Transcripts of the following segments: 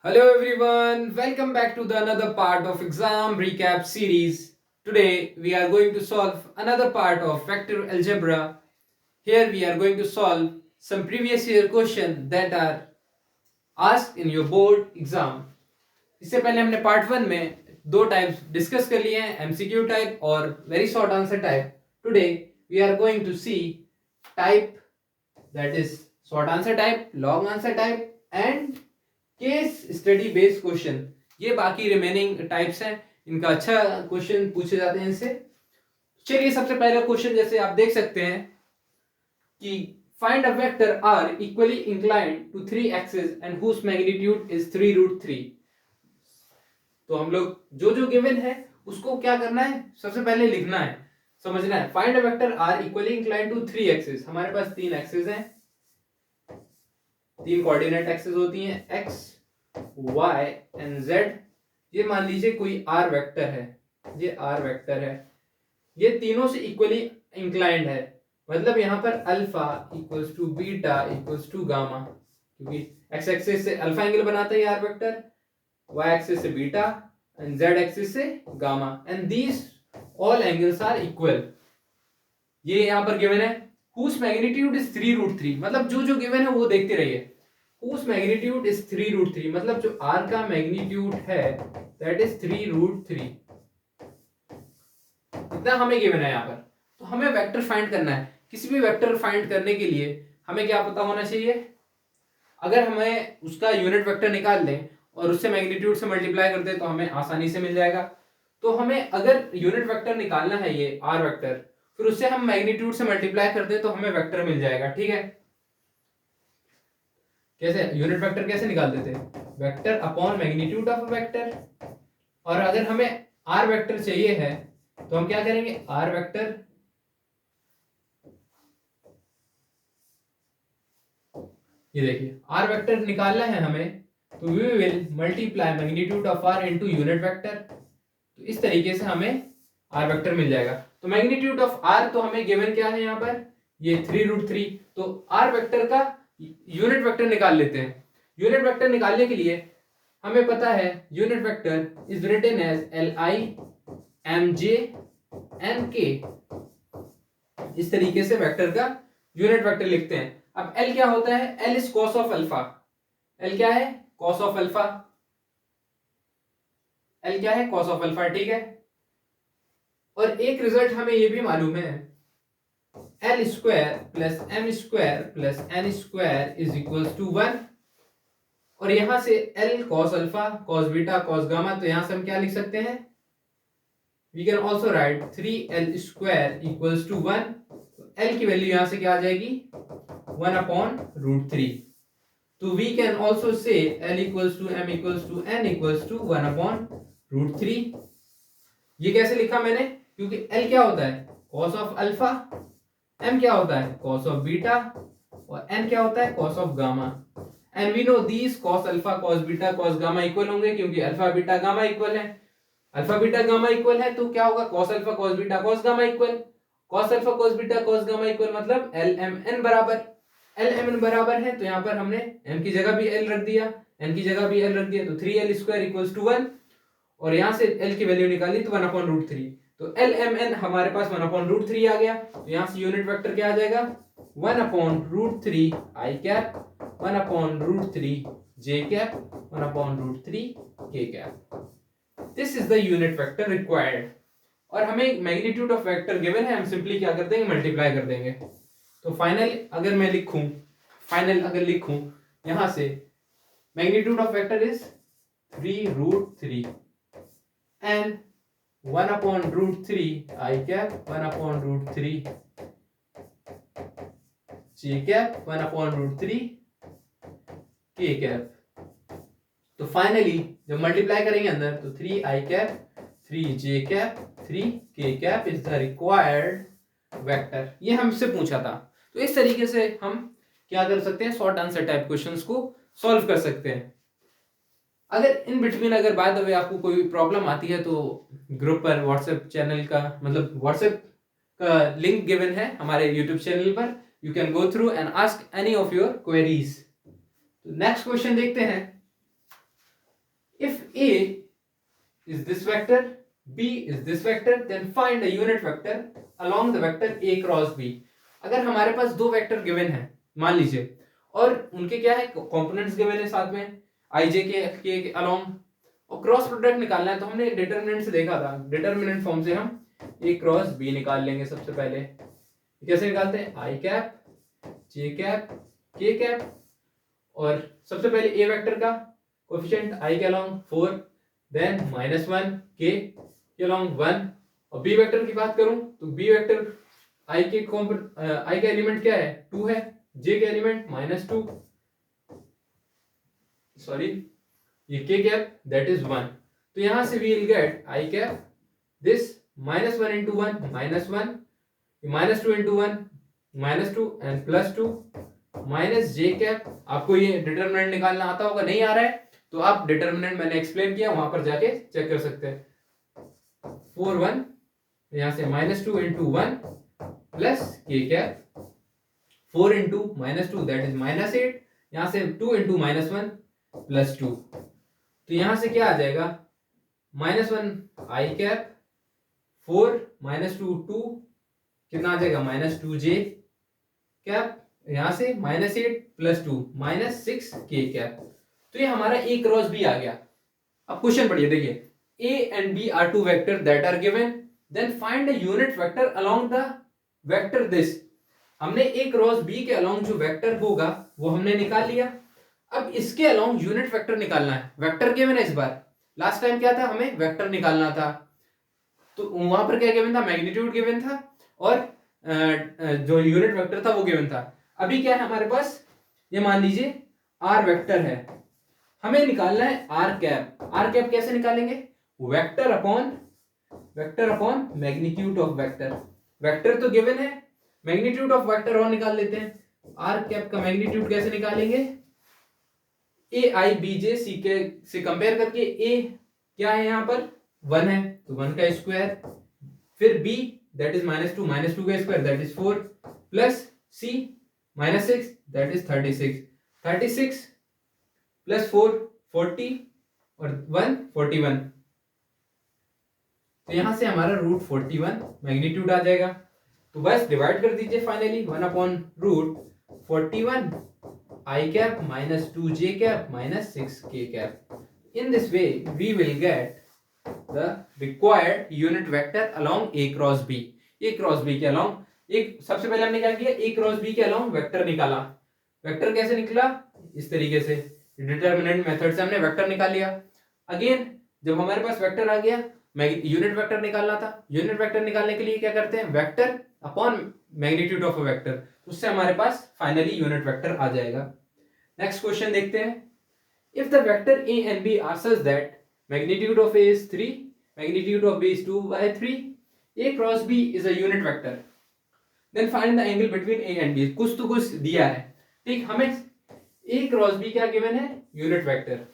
Hello everyone, welcome back to the another part of exam recap series. Today we are going to solve another part of vector algebra. Here we are going to solve some previous year question that are asked in your board exam. इससे पहले हमने part 1 में दो types discuss कर लिए हैं, MCQ type और very short answer type. Today we are going to see type that is short answer type, long answer type and case study based question. ये बाकी रिमेनिंग टाइप्स हैं, इनका अच्छा क्वेश्चन पूछे जाते हैं इनसे. चलिए सबसे पहला क्वेश्चन जैसे आप देख सकते हैं कि find a vector are equally inclined to three axis and whose magnitude is 3√3. तो हम लोग जो जो गिवन है उसको क्या करना है, सबसे पहले लिखना है, समझना है. Find a vector are equally inclined to three axis. हमारे पास तीन एक्सिस हैं, तीन कोऑर्डिनेट एक्सिस होती हैं, x y एंड z. ये मान लीजिए कोई r वेक्टर है, ये r वेक्टर है, ये तीनों से इक्वली इंक्लाइंड है. मतलब यहाँ पर alpha equals to beta equals to gamma, क्योंकि x एक्सिस से अल्फा एंगल बनाता है r वेक्टर, y एक्सिस से बीटा एंड z एक्सिस से gamma, and these all angles are equal. ये यहाँ पर गिवन है. whose magnitude is 3√3, मतलब जो जो गिवन है वो देखते रहिए. whose magnitude is 3√3, मतलब जो r का मैग्नीट्यूड है that is 3√3. इतना हमें गिवन है यहाँ पर. तो हमें वेक्टर फाइंड करना है. किसी भी वेक्टर फाइंड करने के लिए हमें क्या पता होना चाहिए. अगर हमें उसका यूनिट वेक्टर निकाल दें और उससे मैग्नीट्यूड से मल्टीप्लाई कर दें तो हमें आसानी से मिल जाएगा. तो हमें अगर यूनिट वेक्टर निकालना है, ये r वेक्टर, फिर उससे हम मैग्नीट्यूड से मल्टीप्लाई कर दें तो हमें वेक्टर मिल जाएगा. ठीक है. कैसे यूनिट वेक्टर कैसे निकालते थे, vector upon magnitude of vector. और अगर हमें r वेक्टर चाहिए है तो हम क्या करेंगे, r वेक्टर ये देखिए r वेक्टर निकालना है हमें, तो we will multiply magnitude of r into unit vector. तो इस तरीके से हमें r वेक्टर मिल जाएगा. तो मैग्नीट्यूड ऑफ r तो हमें गिवन क्या है यहाँ पर, ये 3√3. तो r वेक्टर का यूनिट वेक्टर निकाल लेते हैं. यूनिट वेक्टर निकालने के लिए हमें पता है unit vector is written as LIMJNK. इस तरीके से वेक्टर का यूनिट वेक्टर लिखते हैं. अब L क्या होता है, L is cos of alpha. L क्या है, कॉस ऑफ अल्फा. L क्या है, कॉस ऑफ अल्फा. ठीक है. और एक रिजल्ट हमें ये भी मालूम है, L square plus M square plus N square is equals to 1. और यहां से L cos alpha cos beta cos gamma, तो यहां से हम क्या लिख सकते हैं, we can also write 3L square equals to 1. L की वैल्यू यहां से क्या आ जाएगी, 1/√3. तो we can also say L equals to M equals to N equals to 1/√3. ये कैसे लिखा मैंने, क्योंकि L क्या होता है, cos ऑफ अल्फा, M क्या होता है, cos ऑफ बीटा, और N क्या होता है, cos of gamma. And we know these cos alpha cos beta cos gamma equal होंगे, क्योंकि अल्फा बीटा गामा इक्वल है. अल्फा बीटा गामा इक्वल है तो क्या होगा, cos alpha cos beta cos gamma equal. cos alpha cos beta cos gamma equal मतलब LMN बराबर. LMN बराबर है तो यहाँ पर हमने M की जगह भी L रख दिया, N की जगह भी L रख दिया, तो 3L स्क्वायर इक्वल्स टू 1. और यहाँ से L की वैल्यू निकाली तो 1/√3. तो LMN हमारे पास 1/√3 आ गया. तो यहाँ से यूनिट वेक्टर क्या आ जाएगा, 1/√3 I cap, 1/√3 J cap, 1/√3 K cap. This is the unit vector required. और हमें मैग्नीट्यूड ऑफ वेक्टर गिवन है, हम सिंपली क्या कर देंगे, मल्टीप्लाई कर देंगे. तो फाइनल अगर मैं लिखूं, यहां से magnitude of vector is 3√3 and 1/√3 I cap, 1/√3 J cap, 1/√3 K cap. तो फाइनली जब मल्टीप्लाई करेंगे अंदर तो 3I cap 3J cap 3K cap is the required vector. ये हमसे पूछा था. तो इस तरीके से हम क्या कर सकते हैं, शॉर्ट आंसर टाइप क्वेश्चंस को सॉल्व कर सकते हैं. अगर इन बिटवीन अगर बाय द वे आपको कोई प्रॉब्लम आती है तो ग्रुप पर व्हाट्सएप चैनल का मतलब व्हाट्सएप का लिंक गिवन है हमारे यूट्यूब चैनल पर. You can go through and ask any of your queries. तो नेक्स्ट क्वेश्चन देखते हैं. If A is this vector, b is this vector, then find a unit vector along the vector a cross b. अगर हमारे पास दो vector given है मान लीजिए और उनके क्या है कंपोनेंट्स गिवन है साथ में i j के अलोंग और क्रॉस प्रोडक्ट निकालना है तो हमने डिटरमिनेंट से देखा था डिटरमिनेंट फॉर्म से हम a क्रॉस b निकाल लेंगे सबसे पहले कैसे निकालते हैं i cap j cap k cap और सबसे पहले a वेक्टर का कोएफिशिएंट i के अलोंग 4 देन -1 k के अलोंग 1 और b वेक्टर की बात करूं तो b वेक्टर i का एलिमेंट क्या है 2 है j का एलिमेंट -2 सॉरी ये k कैप दैट इज 1 तो यहां से we will get i cap this -1 into 1 -1 -2 into 1 -2 and +2 minus j cap आपको ये डिटरमिनेंट निकालना आता होगा नहीं आ रहा है तो आप डिटरमिनेंट मैंने एक्सप्लेन किया वहां पर जाके चेक कर सकते हैं 4 1 यहां से -2 into 1 plus k cap 4 into -2 that is -8 यहां से 2 into -1 +2 तो यहां से क्या आ जाएगा -1 i कैप 4 -2 2 कितना आ जाएगा -2j कैप यहां से -8 +2 -6 k कैप तो ये हमारा a क्रॉस b आ गया अब क्वेश्चन पढ़िए देखिए a and b are two vectors that are given then find a unit vector along the vector this हमने a क्रॉस b के अलोंग जो वेक्टर होगा वो हमने निकाल लिया अब इसके अलोंग यूनिट वेक्टर निकालना है वेक्टर गिवन है इस बार लास्ट टाइम क्या था हमें वेक्टर निकालना था तो वहां पर क्या गिवन था मैग्नीट्यूड गिवन था और जो यूनिट वेक्टर था वो गिवन था अभी क्या है हमारे पास ये मान लीजिए r वेक्टर है हमें निकालना है r कैप कैसे निकालेंगे vector upon magnitude of vector vector तो गिवन है मैग्नीट्यूड ऑफ वेक्टर और निकाल लेते हैं r कैप का मैग्नीट्यूड कैसे निकालेंगे a i b j c के से कंपेयर करके a क्या है यहाँ पर 1 है तो 1 का स्क्वायर फिर b दैट इज -2 का square that is 4 plus c -6 that is 36 plus 4 40 और 1 41 तो यहां से हमारा रूट 41 मैग्नीट्यूड आ जाएगा तो बस डिवाइड कर दीजिए finally 1 upon root 41 i cap -2j cap -6k cap in this way we will get the required unit vector along a cross b के अलोंग एक सबसे पहले हमने क्या किया a क्रॉस b के अलोंग वेक्टर निकाला वेक्टर कैसे निकला इस तरीके से डिटरमिनेंट मेथड से हमने वेक्टर निकाल लिया अगेन जब हमारे पास वेक्टर आ गया यूनिट वेक्टर निकालना था यूनिट वेक्टर निकालने के लिए क्या करते हैं vector upon magnitude of a vector उससे हमारे पास फाइनली यूनिट वेक्टर आ जाएगा नेक्स्ट क्वेश्चन देखते हैं if the vector a and b are such that magnitude of a is 3 magnitude of b is 2/3 a cross b is a unit vector then find the angle between a and b कुछ तो कुछ दिया है ठीक हमें a cross b क्या given है unit vector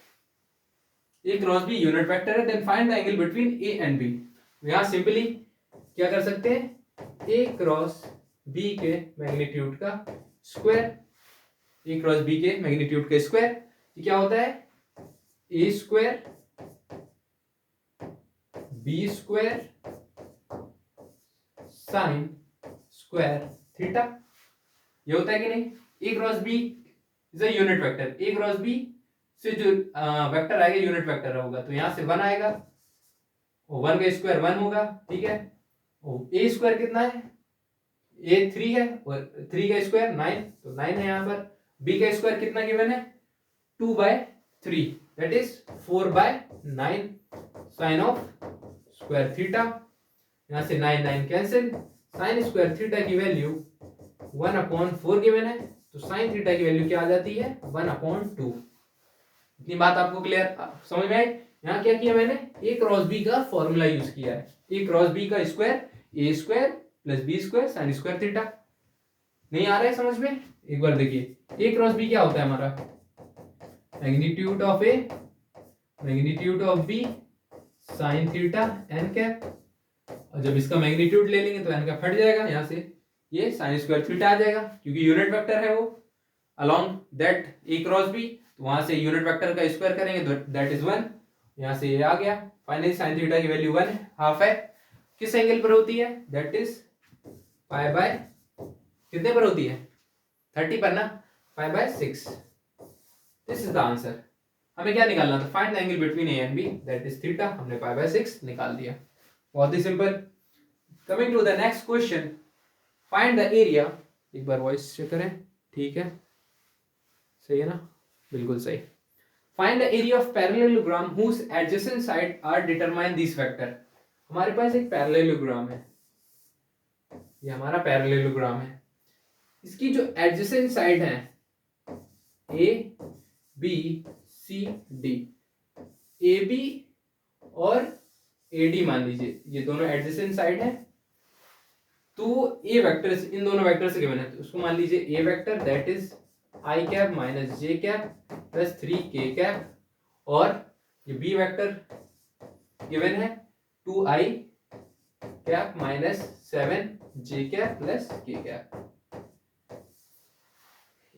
a cross b unit vector है then find the angle between a and b यहां सिंपली क्या कर सकते हैं a क्रॉस b के मैग्नीट्यूड का स्क्वायर a क्रॉस b के मैग्नीट्यूड का स्क्वायर ये क्या होता है a square b square sine square theta ये होता है कि नहीं a cross b is a unit vector a cross b से जो वेक्टर आएगा यूनिट वेक्टर होगा तो यहां से 1 आएगा और 1 का स्क्वायर 1 होगा ठीक है और a स्क्वायर कितना है a 3 है और 3 का स्क्वायर 9 तो 9 है यहां पर b का स्क्वायर कितना गिवन है 2/3 that is 4/9 sine of square theta यहां से 9 9 कैंसिल साइन स्क्वायर थीटा की वैल्यू 1/4 गिवन है तो साइन थीटा की वैल्यू क्या आ जाती है 1/2 इतनी बात आपको क्लियर समझ में आई यहाँ क्या किया मैंने a क्रॉस b का फॉर्मूला यूज किया है a क्रॉस b का square a square plus b square sine square theta नहीं आ रहा है समझ में एक बार देखिए a क्रॉस b क्या होता है हमारा magnitude of a magnitude of b sine theta n cap और जब इसका मैग्नीट्यूड ले लेंगे तो n का फट जाएगा यहाँ से ये साइन स्क्वायर थीटा आ जाएगा क्योंकि यूनिट वेक्टर है वो along that a cross b तो वहां से यूनिट वेक्टर का स्क्वायर करेंगे दैट इज 1 यहाँ से ये आ गया। फाइनली साइन थीटा की वैल्यू 1 हाफ है। किस एंगल पर होती है? दैट इज पाई बाय कितने पर होती है? 30 पर ना, pi by 6। This is the answer. हमें क्या निकालना था? Find the angle between A and B, that is theta. हमने पाई बाय 6 निकाल दिया। बहुत ही simple. Coming to the next question, find the area. एक बार वॉइस चेक करें, ठीक है, सही है ना? बिल्कुल सही। Find the area of parallelogram whose adjacent side are determine this vector. हमारे पास एक पैरेललोग्राम है, ये हमारा पैरेललोग्राम है। इसकी जो एडजेसेंट साइड है A B C D, A B और ए डी मान लीजिए, ये दोनों एडजेसेंट साइड है। तो ए वेक्टर इन दोनों वेक्टर से गिवन है, तो उसको मान लीजिए A vector, that is i cap minus J cap plus 3 k cap, और ये बी वेक्टर गिवन है 2i cap minus 7j cap plus k cap.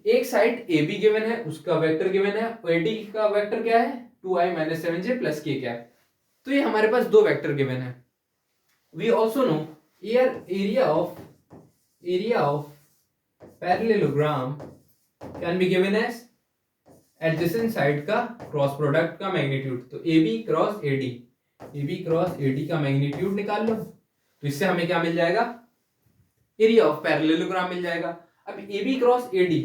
एक साइड ए बी गिवन है, उसका वेक्टर गिवन है, ए डी का वेक्टर क्या है? 2i minus 7j plus k cap. तो ये हमारे पास दो वेक्टर गिवन है। We also know area of parallelogram can be given as adjacent side का क्रॉस प्रोडक्ट का मैग्नीट्यूड। तो A B cross A D का मैग्नीट्यूड निकाल लो, तो इससे हमें क्या मिल जाएगा? एरिया ऑफ पैरेललोग्राम मिल जाएगा। अब A B cross A D,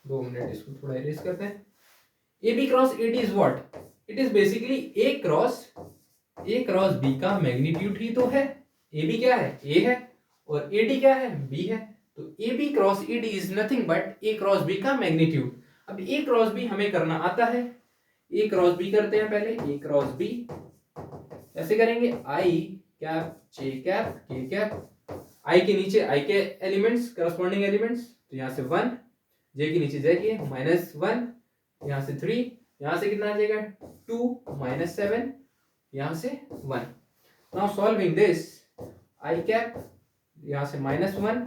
2 minute इसको थोड़ा इरेज करते हैं। A B cross A D is what? It is basically A cross B का मैग्नीट्यूड ही तो है। ए बी क्या है? ए है, और ए डी क्या है? बी है। तो A B cross A D is nothing but A cross B का मैग्नीट्यूड। अब ए क्रॉस बी हमें करना आता है, ए क्रॉस बी करते हैं पहले। ए क्रॉस बी ऐसे करेंगे, आई कैप जे कैप के कैप, आई के नीचे आई के एलिमेंट्स, करस्पॉन्डिंग एलिमेंट्स, तो यहाँ से 1, जे के नीचे जे के माइनस 1, यहाँ से 3, यहाँ से कितना आ जाएगा? 2 माइनस 7, यहाँ से 1। Now solving this, I cap यहाँ से माइनस 1,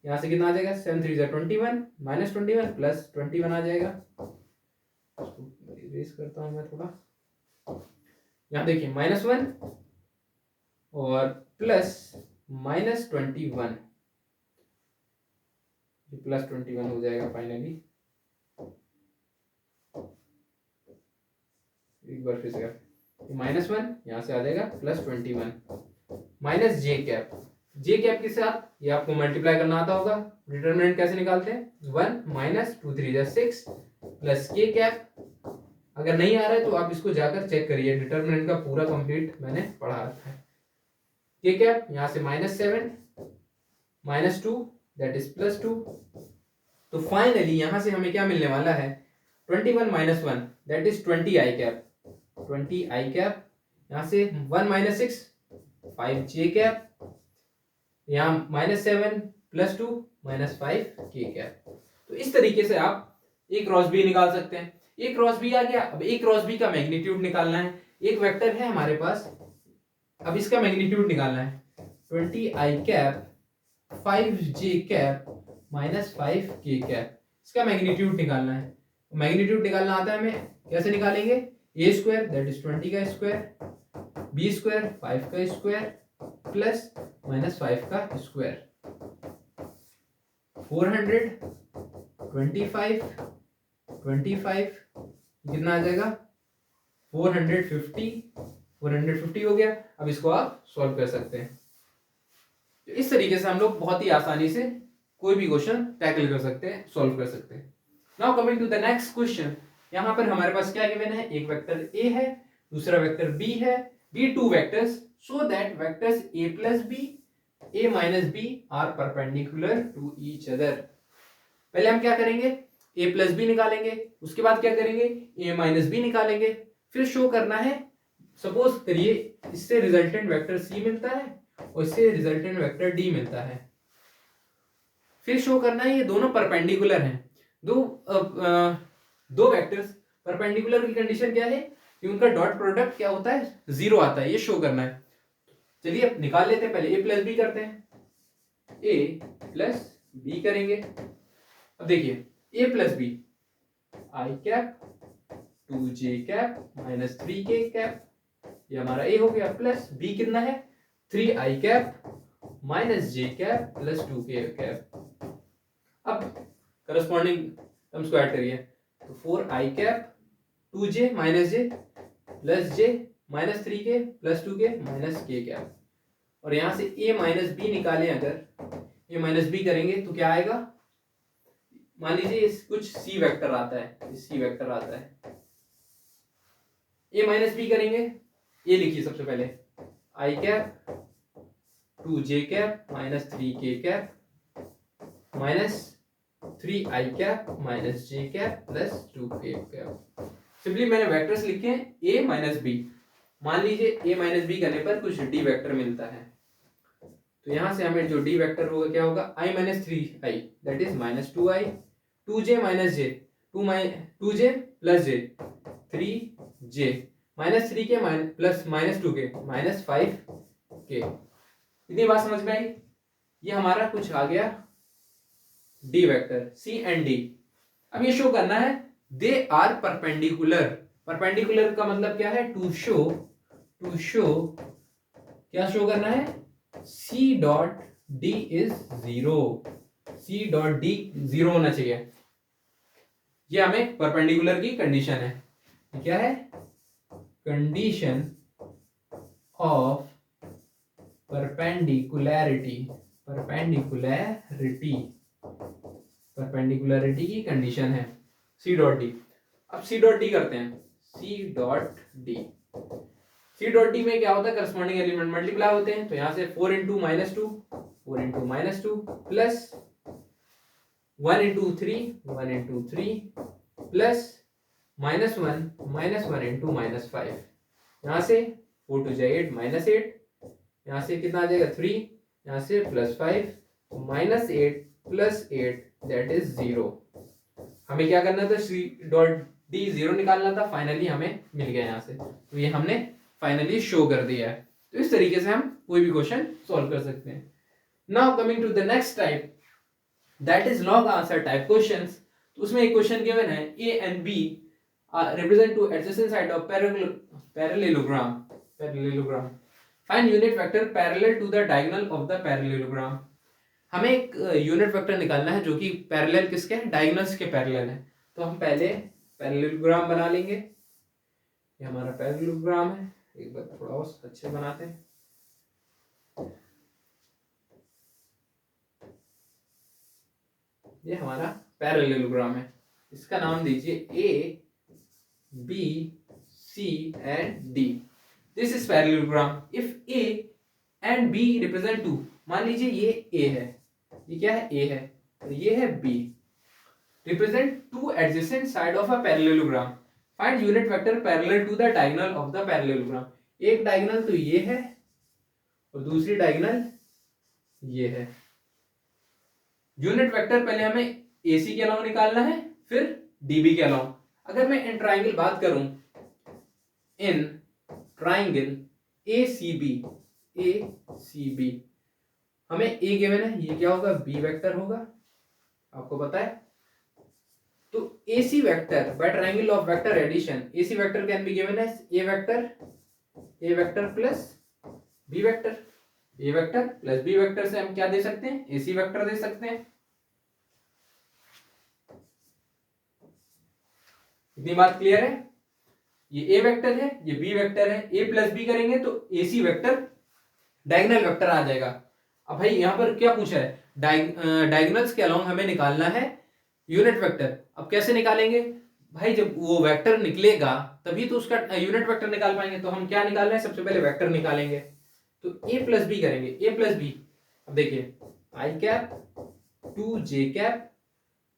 यहाँ से कितना आ जाएगा? 7 3 21 माइनस 21 प्लस 21 आ जाएगा। इसको इरेज करता हूँ मैं थोड़ा। यहाँ देखिए माइनस 1 और प्लस माइनस 21, प्लस 21 हो जाएगा फाइनली। एक बार फिर से माइनस 1 यहाँ से आ जाएगा प्लस 21 माइनस जे कैप। जे कैप के साथ ये आपको मल्टीप्लाई करना आता होगा। डिटरमिनेंट कैसे निकालते हैं? 1 माइनस 2 3 6 प्लस के कैप। अगर नहीं आ रहा है तो आप इसको जाकर चेक करिए, डिटरमिनेंट का पूरा कंप्लीट मैंने पढ़ा रखा है। के कैप यहाँ से minus 7 minus 2 that is plus 2। तो फाइनली यहाँ से हमें क्या मिलने वाला है? 21 minus 1 that is 20 I cap, 20 I cap. यहाँ से 1 माइनस 6 5 जे कैप, यहाँ माइनस 7 प्लस 2 माइनस 5 के कैप। तो इस तरीके से आप ए क्रॉस बी निकाल सकते हैं। ए क्रॉस बी आ गया। अब ए क्रॉस बी का मैग्नीट्यूड निकालना है। एक वेक्टर है हमारे पास, अब इसका मैग्नीट्यूड निकालना है। 20 आई कैप 5 जे कैप माइनस 5 के कैप, इसका मैग्नीट्यूड निकालना है। मैग्नीट्यूड निकालना आता है हमें, कैसे निकालेंगे? ए स्क्वायर दैट इज 20 का स्क्वायर, बी स्क्वायर 5 का स्क्वायर प्लस माइनस 5 का स्क्वायर, 425 कितना आ जाएगा? 450 हो गया। अब इसको आप सॉल्व कर सकते हैं। तो इस तरीके से हम लोग बहुत ही आसानी से कोई भी क्वेश्चन टैकल कर सकते हैं, सॉल्व कर सकते हैं। Now coming to the next question, यहां पर हमारे पास क्या गिवन है? एक वेक्टर ए है, दूसरा वेक्टर बी है। The two vectors so that vectors A plus B, A minus B are perpendicular to each other. पहले हम क्या करेंगे? ए प्लस बी निकालेंगे, उसके बाद क्या करेंगे? ए माइनस बी निकालेंगे। फिर शो करना है, सपोज करिए इससे रिजल्टेंट वेक्टर सी मिलता है और इससे रिजल्टेंट वेक्टर डी मिलता है। फिर शो करना है ये दोनों परपेंडिकुलर हैं। दो वेक्टर्स परपेंडिकुलर की कंडीशन क्या है कि उनका डॉट प्रोडक्ट क्या होता है? 0 आता है। ये शो करना है। चलिए अब निकाल लेते हैं। पहले ए प्लस बी करते हैं, ए प्लस बी करेंगे। अब देखिए A plus B, i cap 2j cap minus 3k cap, ये हमारा ए हो गया, प्लस बी कितना है 3i cap minus j cap plus 2k cap. अब करस्पॉन्डिंग टर्म्स को ऐड करिए, तो 4i cap 2j minus j plus j minus 3k plus 2k minus k cap, और यहां से a माइनस बी निकालें, अगर a माइनस बी करेंगे तो क्या आएगा, मान लीजिए कुछ c वेक्टर आता है, c वेक्टर आता है, a माइनस बी करेंगे, a लिखिए सबसे पहले i cap 2j cap minus 3k cap minus 3i cap minus j cap plus 2k cap. Simply मैंने वेक्टर्स लिखे हैं a माइनस बी। मान लीजिए a माइनस बी करने पर कुछ d वेक्टर मिलता है, तो यहां से हमें जो d वेक्टर होगा क्या होगा, i minus 3i that is minus 2i, 2j minus j 2j plus j 3j minus 3k plus minus 2k minus 5k। इतनी बात समझ में आई? ये हमारा कुछ आ गया D vector C and D. अब ये शो करना है दे आर परपेंडिकुलर। परपेंडिकुलर का मतलब क्या है, टू शो क्या शो करना है, C dot D is 0, C dot D 0 होना चाहिए। ये हमें परपेंडिकुलर की कंडीशन है। क्या है, कंडीशन ऑफ परपेंडिकुलैरिटी की कंडीशन है सी डॉट डी। अब सी डॉट डी करते हैं, सी डॉट डी में क्या होता है, करस्पॉन्डिंग एलिमेंट मल्टीप्लाई होते हैं, तो यहां से 4 into minus two plus 1 into 3 plus -1 into -5, यहां से 4 टू जाए 8 -8, यहां से कितना आ जाएगा 3, यहां से +5, -8 प्लस 8 दैट इज 0। हमें क्या करना था, सी डॉट डी 0 निकालना था, फाइनली हमें मिल गया यहाँ से, तो ये हमने फाइनली शो कर दिया है। तो इस तरीके से हम कोई भी क्वेश्चन सॉल्व कर सकते हैं। Now coming to the next type, that is long answer type questions. तो उसमें एक क्वेश्चन गिवन है, A and B represent two adjacent side of parallelogram. Find unit vector parallel to the diagonal of the parallelogram. हमें एक unit vector निकालना है जो कि पैरेलल किसके है, डायगोनल्स के पैरेलल है। तो हम पहले पैरेललोग्राम बना लेंगे। ये हमारा पैरेललोग्राम है, एक बार थोड़ा और अच्छे बनाते हैं। ये हमारा पैरेललोग्राम है, इसका नाम दीजिए A B C and D. This is parallelogram. If A and B represent two, मान लीजिए ये ए है, ये क्या है, ए है, और ये है B, represent two adjacent side of a parallelogram. Find unit vector parallel to the diagonal of the parallelogram. एक डायगोनल तो ये है और दूसरी डायगोनल ये है। यूनिट वेक्टर पहले हमें एसी के अलाउ निकालना है, फिर डीबी के अलाउ। अगर मैं इन ट्राइंगल बात करूं, इन ट्राइंगल एसीबी, हमें ए गिवन है, ये क्या होगा, बी वेक्टर होगा, आपको पता है। तो AC vector by triangle of vector addition, AC vector can be given as A vector plus B vector, A vector plus B vector से हम क्या दे सकते हैं, AC वेक्टर दे सकते हैं। इतनी बात क्लियर है? ये A वेक्टर है, ये B वेक्टर है, A प्लस B करेंगे तो AC वेक्टर डायगोनल वेक्टर आ जाएगा। अब भाई यहाँ पर क्या पूछा है, डायगोनल्स के अलोंग हमें निकालना है यूनिट वेक्टर। अब कैसे निकालेंगे भाई, जब वो वेक्टर निकलेगा तभी तो उसका यूनिट वेक्टर निकाल पाएंगे। तो हम क्या निकाल रहे हैं, सबसे पहले वेक्टर निकालेंगे, तो A प्लस बी करेंगे, A प्लस बी। अब देखिए i cap 2j cap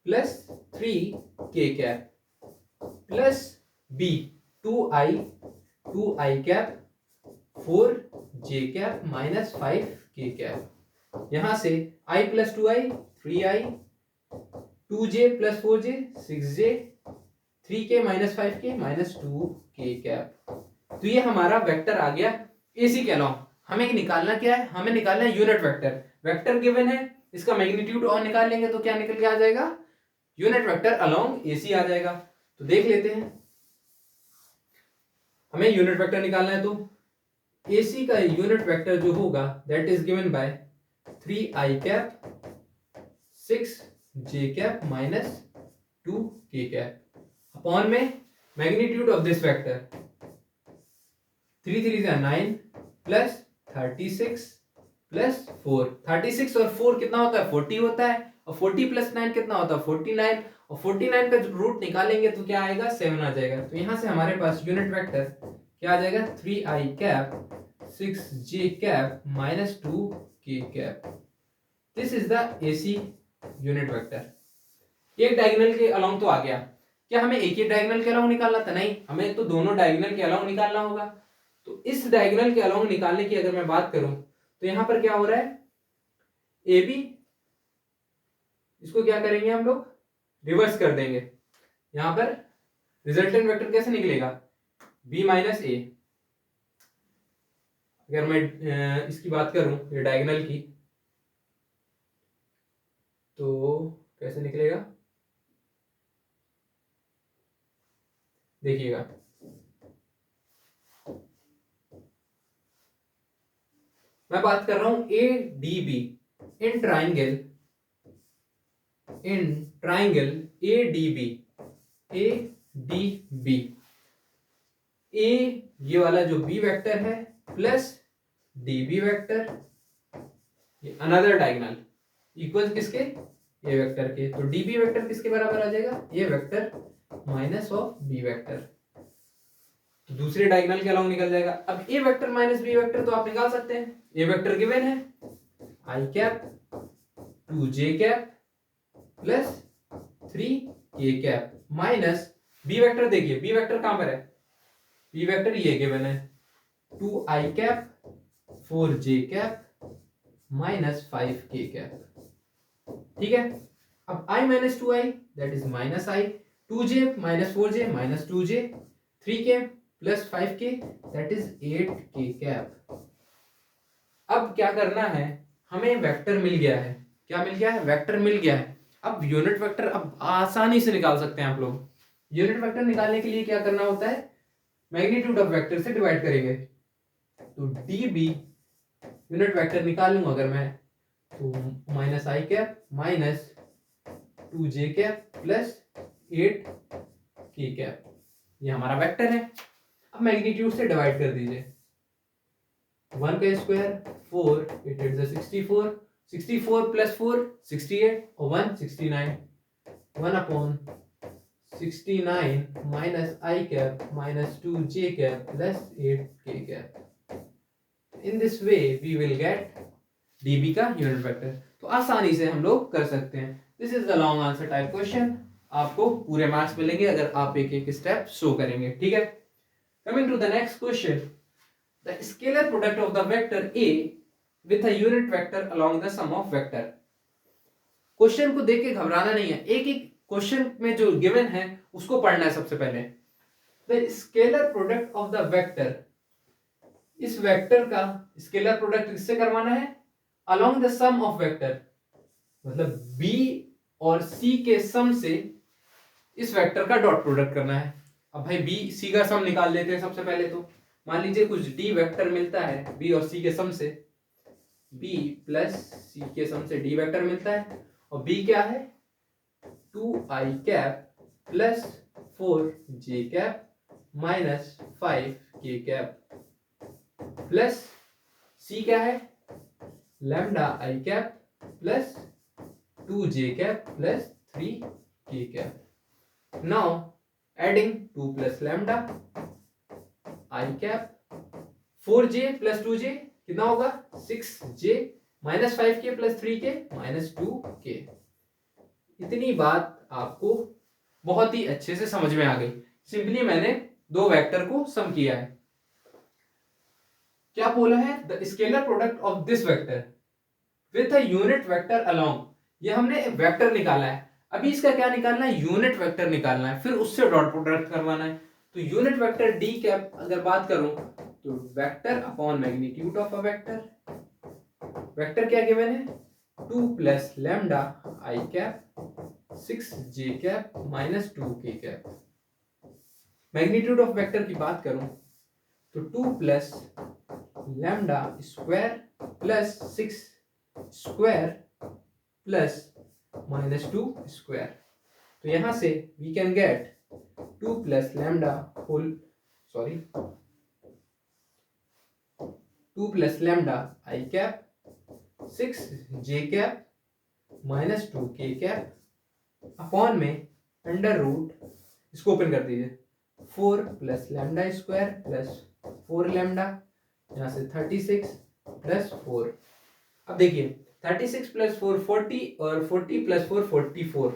plus 3k cap plus b 2i cap 4j cap minus 5k cap. यहां से i plus 2i 3i, 2j plus 4j 6j, 3k minus 5k minus 2k cap. तो ये हमारा vector आ गया AC के along. हमें निकालना क्या है, हमें निकालना है यूनिट वेक्टर। वेक्टर गिवन है, इसका मैग्नीट्यूड और निकाल लेंगे तो क्या निकल के आ जाएगा, यूनिट वेक्टर अलोंग AC आ जाएगा। तो देख लेते हैं, हमें यूनिट वेक्टर निकालना है, तो AC का यूनिट वेक्टर जो होगा that is given by 3i cap 6j cap minus 2k cap upon में मैग्नीट्यूड ऑफ दिस वेक्टर 3 3 जा 9 प्लस 36 प्लस 4। 36 और 4 कितना होता है 40 होता है, और 40 प्लस 9 कितना होता है 49, और 49 का रूट निकालेंगे तो क्या आएगा 7 आ जाएगा। तो यहां से हमारे पास यूनिट वेक्टर क्या आ जाएगा 3i cap 6j cap minus 2k cap. This is the AC unit vector. एक डायगोनल के अलोंग तो आ गया, क्या हमें एक ही डायगोनल के अलोंग निकालना था? नहीं, हमें तो दोनों डायगोनल के अलोंग निकालना होगा। तो इस डायगोनल के अलोंग निकालने की अगर मैं बात करूं तो यहां पर क्या हो रहा है AB, इसको क्या करेंगे हम लोग रिवर्स कर देंगे। यहां पर रिजल्टेंट वेक्टर कैसे निकलेगा B माइनस A। अगर मैं इसकी बात करूं ये डायगोनल की तो कैसे निकलेगा देखिएगा। मैं बात कर रहा हूं ADB in triangle ADB A ये वाला जो B वेक्टर है प्लस DB वेक्टर ये अनदर डायगोनल इक्वल किसके A वेक्टर के। तो DB वेक्टर किसके बराबर आ जाएगा A vector minus of B vector. तो दूसरे डायगोनल के अलोंग निकल जाएगा। अब A vector minus B vector तो आप निकाल सकते हैं। A वेक्टर गिवन है I cap 2j cap plus 3k cap minus B vector. देखिए B वेक्टर कहां पर है, B वेक्टर ये गिवन है 2i cap 4j cap minus 5k cap. ठीक है, अब i minus 2i that is minus i, 2j minus 4j minus 2j, 3k plus 5k that is 8k cap. अब क्या करना है, हमें वेक्टर मिल गया है। क्या मिल गया है वेक्टर मिल गया है। अब यूनिट वेक्टर अब आसानी से निकाल सकते हैं आप लोग। यूनिट वेक्टर निकालने के लिए क्या करना होता है मैग्नीट्यूड ऑफ वेक्टर से डिवाइड करेंगे। तो DB यूनिट वेक्टर निकाल लूंगा अगर मैं तो minus i cap minus 2j cap plus 8k cap ये हमारा वेक्टर है। अब मैग्नीट्यूड से डिवाइड कर दीजिए। 1 का स्क्वायर 4 8 8 64, 64 प्लस 4 68 और 1 69, 1 अपॉन 69 minus i cap minus 2j cap plus 8k cap. In this way we will get DB का यूनिट वेक्टर। तो आसानी से हम लोग कर सकते हैं। This is the long answer type question. आपको पूरे मार्क्स मिलेंगे अगर आप एक एक स्टेप शो करेंगे। ठीक है, coming to the next question, the scalar product of the vector A with a unit vector along the sum of vector। Question को देख के घबराना नहीं है, एक एक क्वेश्चन में जो गिवन है उसको पढ़ना है सबसे पहले। The scalar product of the vector, इस वेक्टर का स्केलर प्रोडक्ट किससे करवाना है along the sum of vector, मतलब B और C के सम से इस वेक्टर का डॉट प्रोडक्ट करना है। अब भाई B C का सम निकाल लेते हैं सबसे पहले। तो मान लीजिए कुछ D वेक्टर मिलता है B और C के सम से, B प्लस C के सम से D वेक्टर मिलता है, और B क्या है 2i cap plus 4j cap minus 5k cap plus C क्या है lambda i cap plus 2j cap plus 3k cap. Now adding 2 plus lambda i cap 4j plus 2j कितना होगा 6j minus 5k plus 3k minus 2k। इतनी बात आपको बहुत ही अच्छे से समझ में आ गई। सिंपली मैंने दो वेक्टर को सम किया है। क्या बोला है the scalar product of this vector with a unit vector along. ये हमने वेक्टर निकाला है, अभी इसका क्या निकालना है यूनिट वेक्टर निकालना है, फिर उससे डॉट प्रोडक्ट करवाना है। तो यूनिट वेक्टर डी कैप अगर बात करूं तो vector upon magnitude of a vector. Vector क्या गिवन है 2 plus lambda I cap 6j cap minus 2k cap. Magnitude of vector की बात करूं तो 2 plus lambda square plus 6 square plus -2 square. तो यहां से we can get 2 plus lambda whole 2 plus lambda I cap 6 J cap -2 के cap upon में under root, इसको ओपन कर दीजिए, 4 plus lambda square plus 4 lambda, यहाँ से 36 प्लस 4। अब देखिए 36 प्लस 4 40 और 40 प्लस 4 44।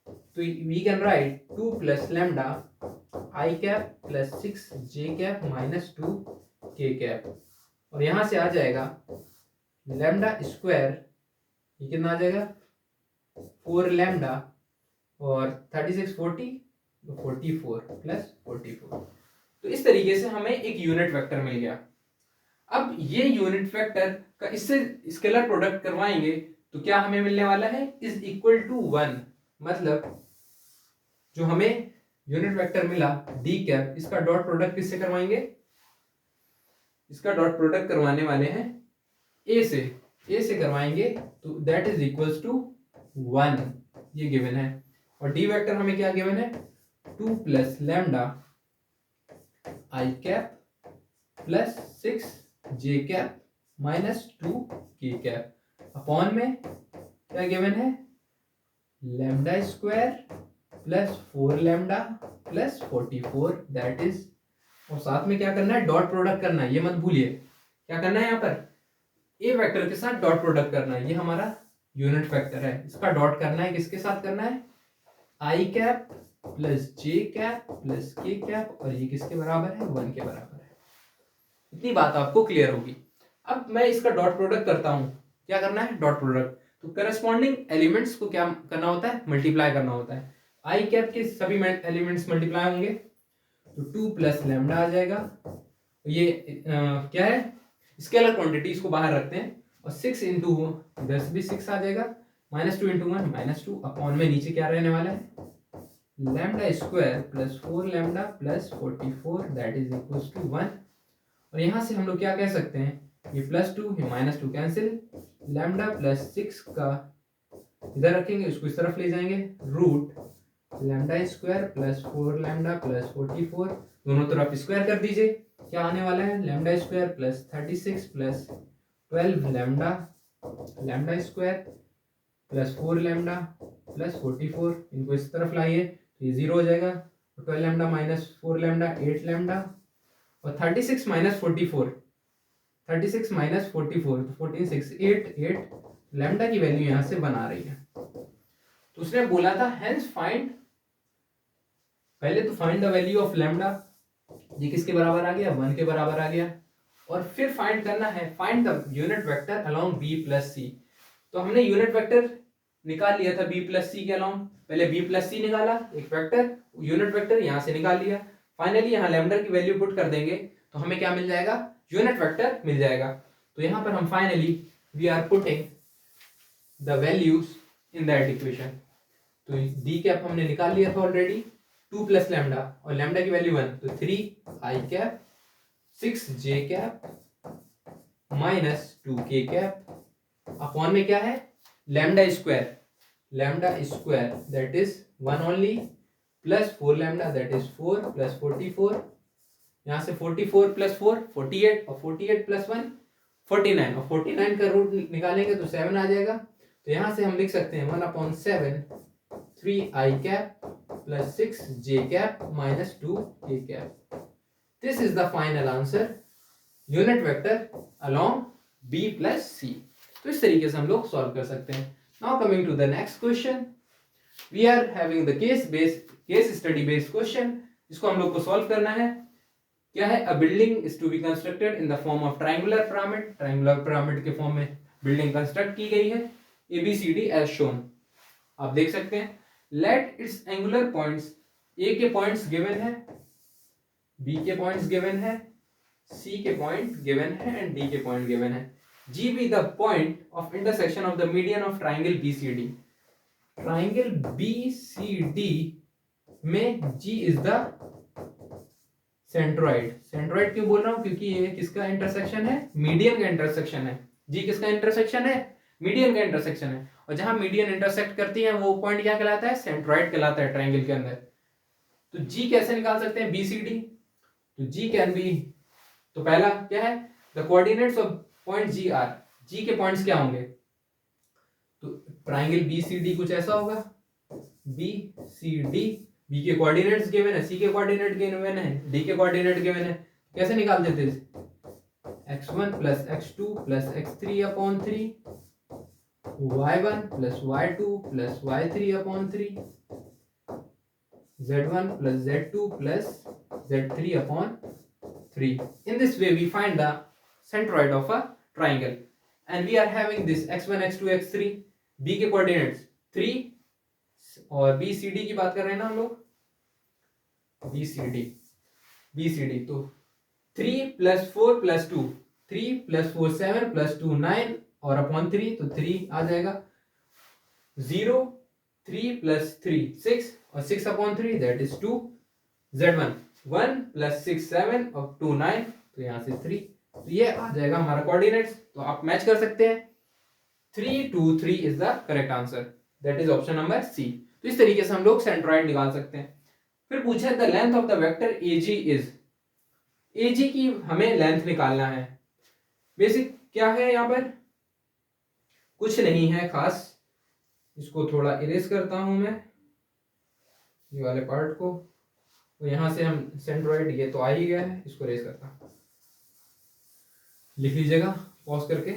तो we can write 2 plus lambda I cap plus 6 J cap -2 के कैप, और यहां से आ जाएगा लैम्डा स्क्वायर, ये कितना आ जाएगा 4 लैम्डा और 36 40 44 प्लस 44। तो इस तरीके से हमें एक यूनिट वेक्टर मिल गया। अब ये यूनिट वेक्टर का इससे स्केलर प्रोडक्ट करवाएंगे तो क्या हमें मिलने वाला है, इज इक्वल टू 1। मतलब जो हमें यूनिट वेक्टर मिला डी कैप, इसका डॉट प्रोडक्ट किससे करवाएंगे, इसका डॉट प्रोडक्ट करवाने वाले हैं ए से करवाएंगे, तो दैट इज इक्वल्स टू 1, ये गिवन है। और डी वेक्टर हमें क्या गिवन है, 2 plus lambda I cap plus 6 J cap -2 के कैप अपॉन में क्या गिवन है, lambda square plus 4 lambda plus 44, that is, और साथ में क्या करना है, डॉट प्रोडक्ट करना है, ये मत भूलिए। क्या करना है यहाँ पर, ए वेक्टर के साथ डॉट प्रोडक्ट करना है। ये हमारा यूनिट वेक्टर है, इसका डॉट करना है, किसके साथ करना है, आई cap plus J cap plus K cap, और ये किसके बराबर है, 1 के बराबर है। इतनी बात आपको क्लियर होगी। अब मैं इसका डॉट प्रोडक्ट करता हूं, क्या करना है, डॉट प्रोडक्ट, तो करस्पॉन्डिंग एलिमेंट्स को क्या करना होता है, मल्टीप्लाई करना होता है। आई कैप के सभी एलिमेंट्स मल्टीप्लाई होंगे, तो 2 प्लस लैम्डा आ जाएगा, ये क्या है, स्केलर क्वांटिटी, इसको बाहर रखते हैं, और 6 इंटू, इधर से भी 6 आ जाएगा, -2 इंटू 1 -2 अपॉन में नीचे क्या रहने वाला है, lambda square plus 4 lambda plus 44, that is equals to 1। और यहां से हम लोग क्या कह सकते हैं, ये +2 ये -2 कैंसिल, लैम्डा प्लस 6 का इधर रखेंगे, उसको इस तरफ ले जाएंगे, root lambda square plus 4 lambda plus 44, दोनों तरफ स्क्वायर कर दीजिए, क्या आने वाला है, lambda square plus 36 plus 12 lambda, lambda square plus 4 lambda plus 44, इनको इस तरफ लाइए तो ये 0 हो जाएगा, 12 लैम्डा माइनस 4 लैम्डा 8 लैम्डा, और 36 माइनस 44, 36 माइनस 44 तो 14 6 8 लैम्डा की वैल्यू यहां से बना रही है। तो उसने बोला था हेंस फाइंड, पहले तो find the value of lambda, ये किसके बराबर आ गया, 1 के बराबर आ गया, और फिर फाइंड करना है, find the unit vector along B plus C. तो हमने यूनिट वेक्टर निकाल लिया था बी प्लस सी के अलोंग, पहले बी प्लस सी निकाला, एक वेक्टर यूनिट वेक्टर यहां से निकाल लिया, फाइनली यहाँ लैम्डा की वैल्यू पुट कर देंगे तो हमें क्या मिल जाएगा, यूनिट वेक्टर मिल जाएगा। तो यहाँ पर हम finally we are putting the values in that equation. तो डी कैप हमने निकाल लिया था ऑलरेडी, 2 प्लस लैम्डा, और लैम्डा की वैल्यू 1, तो 3 आई कैप 6 जे कैप -2 के कैप अपॉन में क्या है, lambda square that is 1 only plus 4 lambda that is 4 plus 44, यहाँ से 44 प्लस 4 48, और 48 प्लस 1 49, और 49 का रूट निकालेंगे तो 7 आ जाएगा। तो यहाँ से हम लिख सकते हैं 1/7 3 i cap plus 6 J cap -2 के cap. This is the final answer, unit vector along B plus C. तो इस तरीके से हम लोग सॉल्व कर सकते हैं। Now coming to the next question, we are having the case study based question. इसको हम लोग को सॉल्व करना है। क्या है, a building is to be constructed in the form of triangular pyramid, triangular pyramid के फॉर्म में बिल्डिंग कंस्ट्रक्ट की गई है, ABCD एज शोन। आप देख सकते हैं, लेट इट्स एंगुलर पॉइंट्स, ए के पॉइंट्स गिवन है, बी के पॉइंट्स गिवन है, सी के पॉइंट गिवन है, एंड डी के पॉइंट गिवन है। G be the point of intersection of the median of triangle BCD. Triangle BCD में G is the centroid. Centroid क्यों बोल रहा हूँ, क्योंकि ये किसका इंटरसेक्शन है, मीडियन का इंटरसेक्शन है। जी किसका इंटरसेक्शन है, मीडियन का इंटरसेक्शन है। और जहां मीडियन इंटरसेक्ट करती है वो पॉइंट क्या कहलाता है, सेंट्रोइड कहलाता है ट्रायंगल के अंदर। तो जी कैसे निकाल सकते हैं, BCD। तो जी कैन बी, तो पहला क्या है, the coordinates of point G R, G के पॉइंट्स क्या होंगे, तो ट्रायंगल BCD कुछ ऐसा होगा, BCD, बी के कोऑर्डिनेट्स गिवन है, सी के कोऑर्डिनेट गिवन है, डी के कोऑर्डिनेट गिवन है। कैसे निकाल देते हैं, x1 plus x2 plus x3 upon 3, y1 plus y2 plus y3 upon 3, z1 plus z2 plus z3 upon 3. In this way we find the centroid of a triangle and we are having this x1 x2 x3, b के coordinates 3 और BCD की बात कर रहे हैं ना हम लोग, BCD तो 3 plus 4 plus 2, 3 plus 4 7 plus 2 9 और अपॉन 3, तो 3 आ जाएगा, 0 3 plus 3 6 और 6 upon 3 that is 2, z1 1 plus 6 7 और 2 9, तो यहां से 3, तो ये आ जाएगा हमारा कोऑर्डिनेट्स। तो आप मैच कर सकते हैं, 3 2 3 is the correct answer, that is option number C. तो इस तरीके से हम लोग सेंट्रॉइड निकाल सकते हैं। फिर पूछा the length of the vector AG is, AG की हमें लेंथ निकालना है। बेसिक क्या है, यहां पर कुछ नहीं है खास, इसको थोड़ा इरेज करता हूं मैं ये वाले पार्ट को, तो यहां से हम सेंट्रोइड, ये तो आ ही गया है, इसको इरेज करता हूं, लिख लीजिएगा पॉज करके।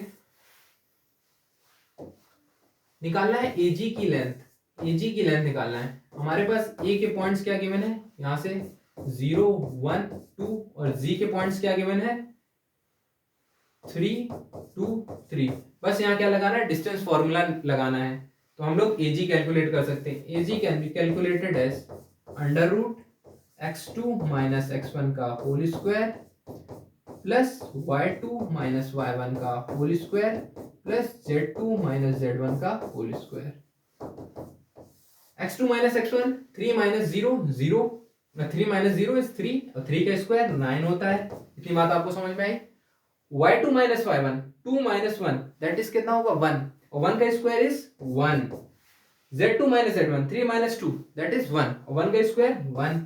निकालना है AG की लेंथ, AG की लेंथ निकालना है। हमारे पास A के पॉइंट्स क्या गिवन है, यहां से 0 1 2 और Z के पॉइंट्स क्या गिवन है 3 2 3। बस यहाँ क्या लगाना है, डिस्टेंस फॉर्मूला लगाना है। तो हम लोग AG कैलकुलेट कर सकते हैं। AG can be calculated as under root x2 minus x1 का whole square plus y2 minus y1 का whole square plus z2 minus z1 का whole square. x2 minus x1 3 minus 0 0, 3 minus 0 is 3 और 3 का square 9 होता है। इतनी बात आपको समझ में आई। y2 minus y1 2 minus 1 that is कितना होगा 1 और 1 का square is 1। z2 minus z1 3 minus 2 that is 1 और 1 का स्क्वायर 1।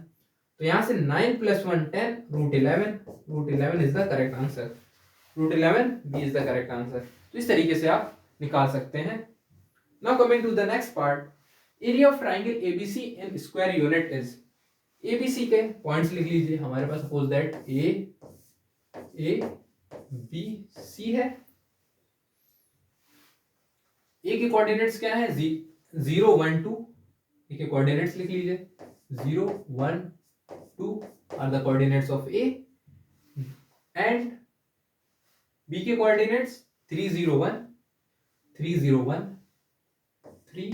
तो यहां से 9 plus 1 10 root 11 is the correct answer, root 11 B is the correct answer. तो इस तरीके से आप निकाल सकते हैं। Now coming to the next part, area of triangle ABC in square unit is. ABC के पॉइंट्स लिख लीजिए, हमारे पास suppose that A B C है। A के कोऑर्डिनेट्स क्या है 0 1 2, A के कोऑर्डिनेट्स लिख लीजिए 0 1 2 are the coordinates of A and B के coordinates 3 0 1 3 0 1 3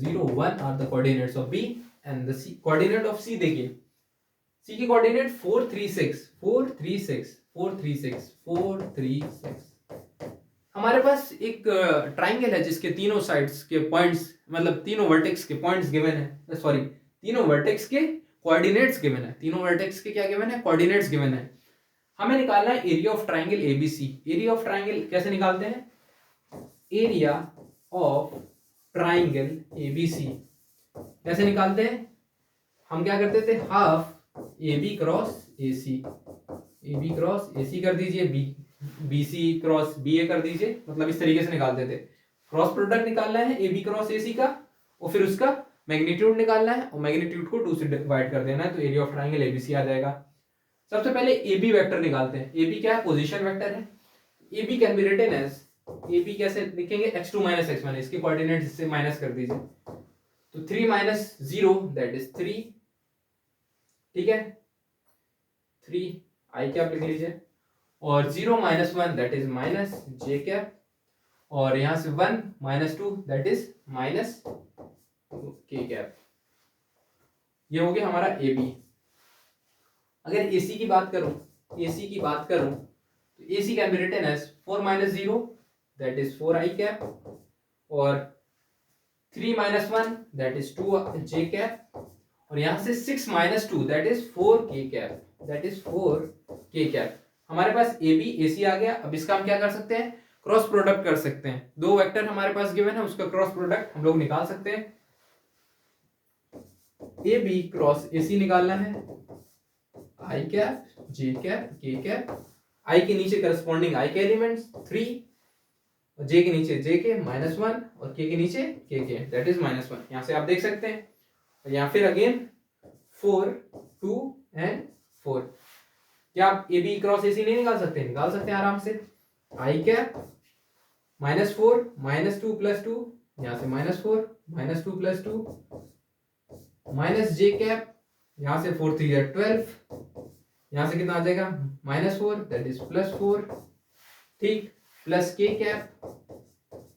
0 1 are the coordinates of B and the C coordinate of C देखिए, C के coordinate 4 3 6 4 3 6 4 3 6 4 3 6। हमारे पास एक ट्राइंगल है जिसके तीनों साइड्स के पॉइंट्स, मतलब तीनों वर्टेक्स के पॉइंट्स गिवन है, सॉरी तीनों वर्टेक्स के कोऑर्डिनेट्स गिवन है, तीनों वर्टेक्स के क्या गिवन है, कोऑर्डिनेट्स गिवन है। हमें निकालना है area of triangle ABC। Area of triangle कैसे निकालते हैं, एरिया ऑफ ट्राइंगल ABC कैसे निकालते हैं, हम क्या करते थे half AB cross AC, AB cross AC कर दीजिए, BC क्रॉस BA कर दीजिए, मतलब इस तरीके से निकालते थे। क्रॉस प्रोडक्ट निकालना है AB क्रॉस AC का और फिर उसका मैग्नीट्यूड निकालना है और मैग्नीट्यूड को 2 से डिवाइड कर देना है, तो एरिया ऑफ ट्राइंगल ABC आ जाएगा। सबसे पहले AB वेक्टर निकालते हैं। AB क्या है, पोजीशन वेक्टर है। AB can be written as, AB कैसे लिखेंगे x2 माइनस x1, इसके कोऑर्डिनेट्स इससे माइनस कर दीजिए, तो 3 माइनस 0 दैट इज 3, ठीक है 3 i कैप लिख लीजिए, और 0 minus 1 that is minus j cap, और यहां से 1 minus 2 that is minus k cap. ये हो गया हमारा AB। अगर AC की बात करूं, AC की बात करूं तो AC can be written as 4 minus 0 that is 4i cap, और 3 minus 1 that is 2j cap, और यहाँ से 6 minus 2 that is 4k cap, that is 4k cap. हमारे पास ए बी ए सी आ गया। अब इसका हम क्या कर सकते हैं, क्रॉस प्रोडक्ट कर सकते हैं। दो वेक्टर हमारे पास गिवन है, उसका क्रॉस प्रोडक्ट हम लोग निकाल सकते हैं। ए बी क्रॉस ए सी निकालना है, आई कैप जे कैप के कैप, आई के नीचे करस्पॉन्डिंग आई के एलिमेंट्स 3, जे के नीचे जे के -1 और के नीचे के दैट इज -1। यहाँ से आप देख सकते हैं। या फिर अगेन 4 2 एंड 4। क्या आप ए बी क्रॉस ए सी नहीं निकाल सकते? निकाल सकते हैं आराम से। आई कैप -4 -2 + 2, यहाँ से -4 -2 + 2 माइनस जे कैप, यहाँ से 4 3 12, यहाँ से कितना आ जाएगा -4 दैट इज +4, ठीक, plus K cap,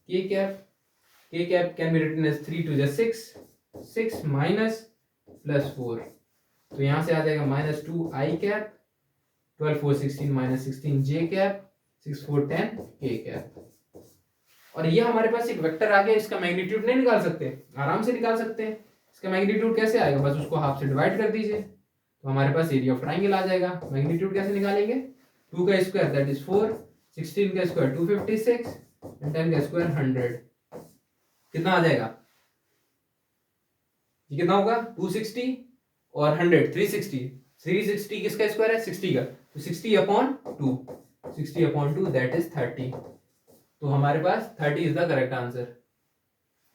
K cap can be written as 3 2 6 6 minus +4, तो यहाँ से आ जाएगा -2 आई कैप, 12 4 16 -16 जे कैप, 6 4 10 के कैप। और ये हमारे पास एक वेक्टर आ गया, इसका मैग्नीट्यूड नहीं निकाल सकते? आराम से निकाल सकते हैं। इसका मैग्नीट्यूड कैसे आएगा, बस उसको हाफ से डिवाइड कर दीजिए तो हमारे पास एरिया ऑफ ट्रायंगल आ जाएगा। मैग्नीट्यूड कैसे निकालेंगे, 2 का स्क्वायर दैट इज 4, 16 का स्क्वायर 256 एंड 10 का स्क्वायर 100, कितना आ जाएगा, ये कितना होगा 260 और 100 360, 360 किसका स्क्वायर है 60 का, तो 60/2, 60/2 दैट इज 30। तो हमारे पास 30 is the correct answer,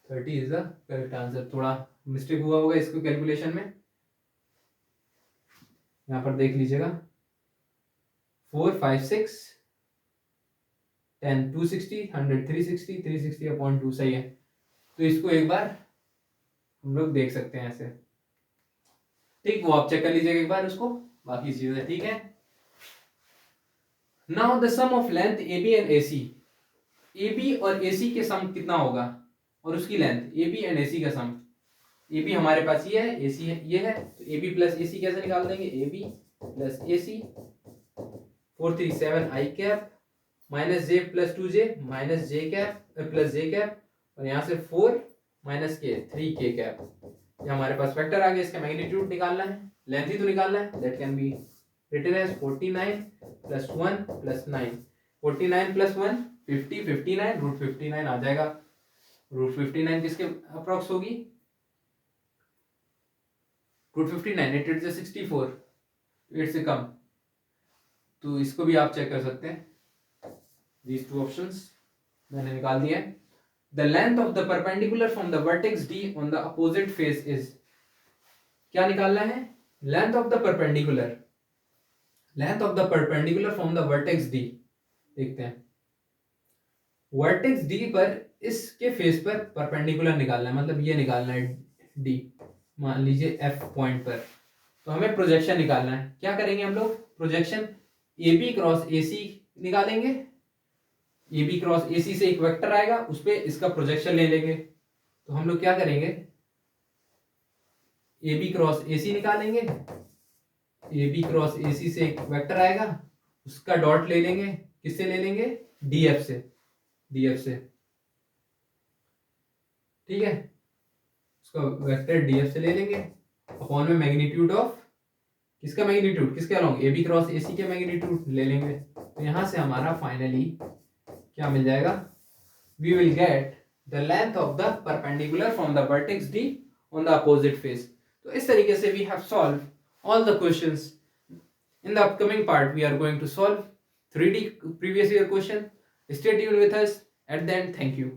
30 is the correct answer. थोड़ा मिस्टेक हुआ होगा इसको कैलकुलेशन में, यहां पर देख लीजिएगा 4 5 6 10 260 100 360 360/2 सही है। तो इसको एक बार हम लोग देख सकते हैं ऐसे, ठीक, वो आप चेक कर लीजिएगा एक बार उसको, बाकी चीजें ठीक है। Now the sum of length A B and A C, A B और ए सी के सम कितना होगा और उसकी length, A B and A C का सम, ए बी हमारे पास ये है, ए सी है ये है, तो ए बी प्लस ए सी कैसे निकाल देंगे, A B plus A C 4 3 7 I cap minus J plus 2 J minus J cap plus J cap, और यहाँ से 4 माइनस के 3 के कैप। ये हमारे पास वेक्टर आ गया, इसका मैग्नीट्यूड निकालना है, लेंथ ही तो निकालना है, that can be written as 49 + 1 + 9, 49 + 1 50 59 √59 आ जाएगा। √59 किसके अप्रॉक्स होगी, √59 इट इज 64, 8 से कम, तो इसको भी आप चेक कर सकते हैं। These two options मैंने निकाल दिए। The length of the perpendicular from the vertex D on the opposite face is, क्या निकालना है, length of the perpendicular from the vertex D। देखते हैं, वर्टेक्स D पर इसके फेस पर परपेंडिकुलर निकालना है, मतलब ये निकालना है D, मान लीजिए F पॉइंट पर, तो हमें प्रोजेक्शन निकालना है। क्या करेंगे हम लोग, प्रोजेक्शन AB क्रॉस AC निकालेंगे, AB क्रॉस AC से एक वेक्टर आएगा, उस पर इसका प्रोजेक्शन ले लेंगे। तो हम लोग क्या करेंगे, AB क्रॉस AC निकालेंगे, AB क्रॉस AC से एक वेक्टर आएगा, उसका डॉट ले लेंगे, किससे ले लेंगे, DF से, ठीक है, उसका वेक्टर DF से ले लेंगे, अपॉन में मैग्नीट्यूड ऑफ, किसका मैग्नीट्यूड, किसके अलोंग, AB क्रॉस AC के मैग्नीट्यूड ले लेंगे। तो यहां से हमारा फाइनली क्या मिल जाएगा, we will get the length of the perpendicular from the vertex D on the opposite face. तो इस तरीके से we have solve all the questions. In the upcoming part we are going to solve 3D previous year question. Stay tuned with us. At the end, thank you.